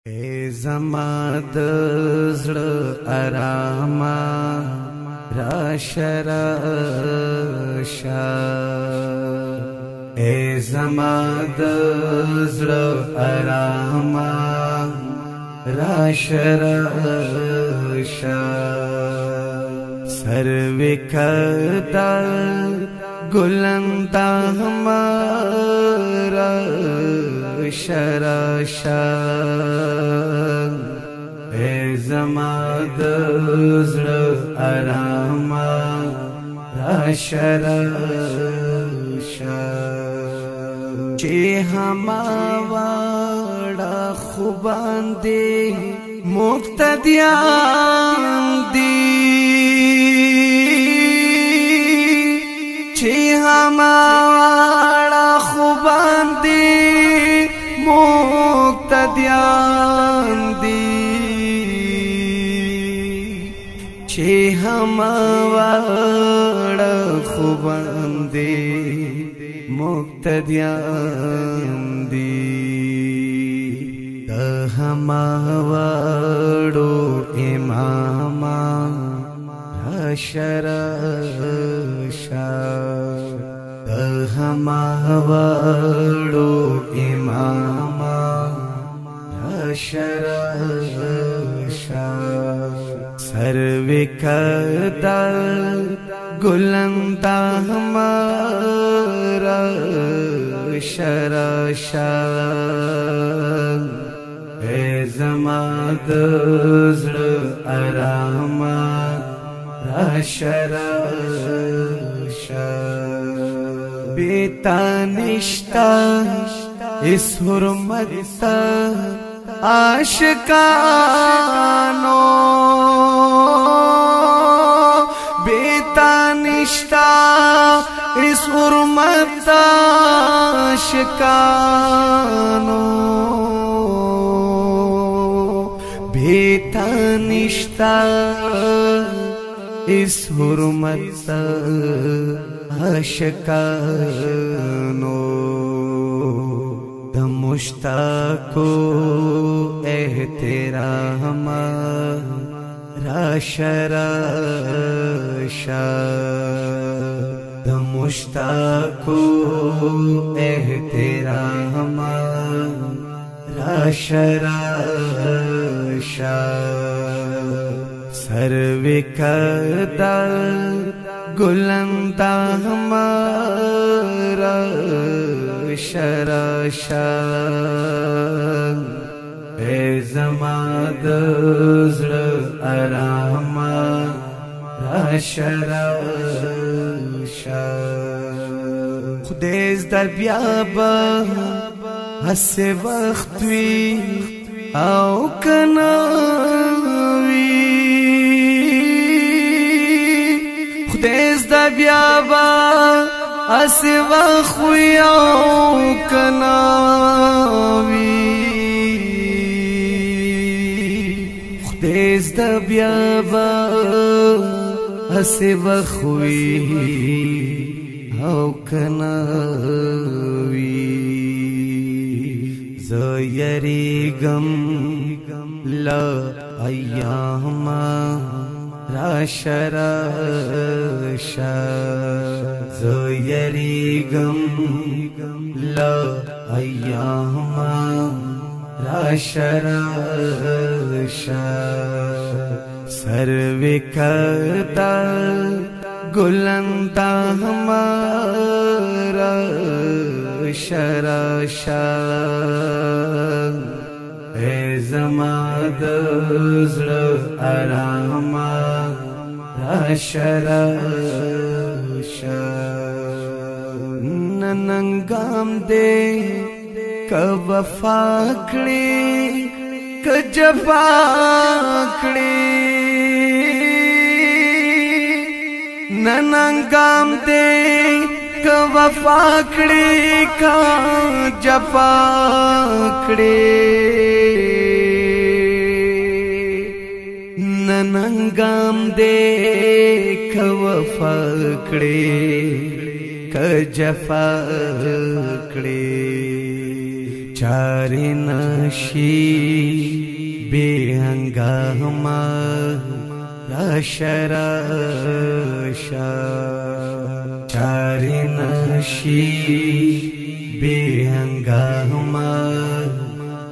اے زما د زړه آراما راشه راشه اے زما د زړه آراما راشه راشه سروي کدا گلندا ہمارا شراشا اے زما د زړه آراما راشه راشه چې هما واړه خو باندې مقتدیان دي چې هما واړه خو باندې مقتدیان دي چې هما واړه خو باندې مقتدیان دي د هما واړو اماما راشه راشه د هما واړو اماما راشه راشه سروي کدا گلندا ہمارا شراشا اے زما د زړه آراما راشه راشه بیتا نشتا اس حرمت عاشقانو بیتا نشتا اس حرمت عاشقانو بیتا نشتا اس حرمت عاشقانو د مشتاقو احترام راشه راشه د مشتاقو احترام راشه راشه سروي کدا گلندا ہمارا شراشا اے زما د زړه آراما راشه راشه خدای زده بیا به هسې وخت وي او کنه خدای زده بیا به هسې وخت وي او کنه خدای زده بیا به هسې وخت وي او کنه زه یریږم له ایامه راشه راشه زه یریږم له ایامه راشه راشه سروي کدا گلندا ہمارا شراشا اے زما د زړه آراما راشه راشه ننګام دې که وفا کړې که جفا کړې ننګام دې که وفا کړې که جفا کړې ننګام دې که وفا کړې که جفا کړې چاری نشی بے ہنگامہ راشا راشا چاری نشی بے ہنگامہ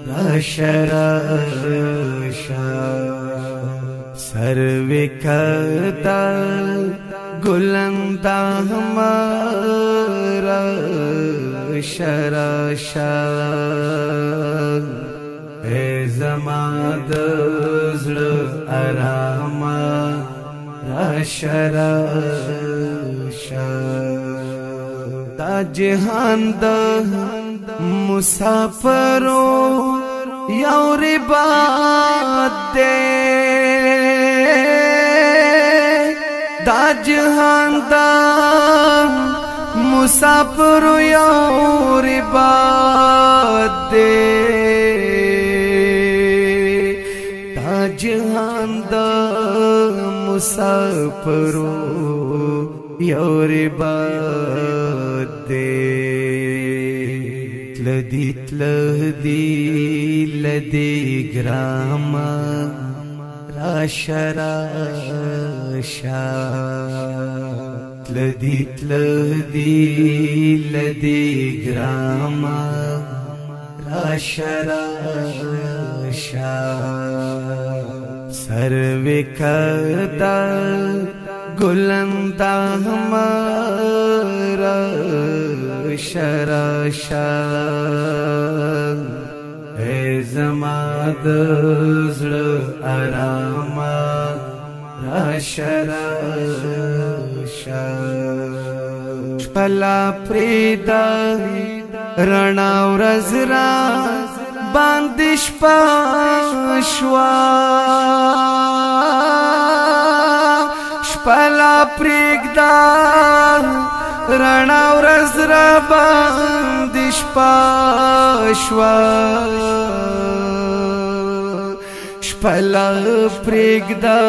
راشا راشا سروے کرتا گلندہ ہمارا راشا اے زمان د زړه آراما راشا راشا دا جهان د مسافرو یو رباط دے دا جهان دا مسافرو یو رباط دے دا جهان دا مسافرو یو رباط دے لدی گراما راشا راشا لدی گراما راشا راشا سروے کرتا گلندہ ہمارا راشا راشا اے زمان د زړه آراما راشا راشا شپلا پریدا رڼا ورځ را باندې شپه شوا شپلا پریدا رڼا ورځ را باندې شپه شوا شپلا پریږدا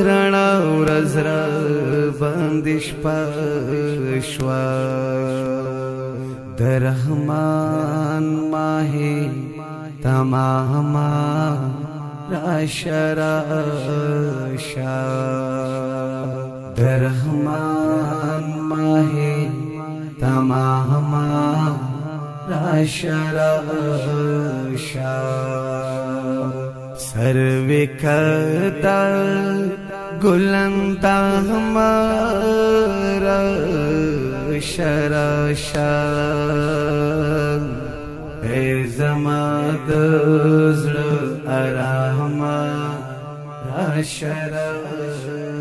رڼا ورځ را باندې شپه شوا د رحمان ماه تماما راشا راشا د رحمان ماه تماما راشا راشا سروے کرتا گلندہ ہمارا راشا راشا اے زمان د زړه آراما راشا راشا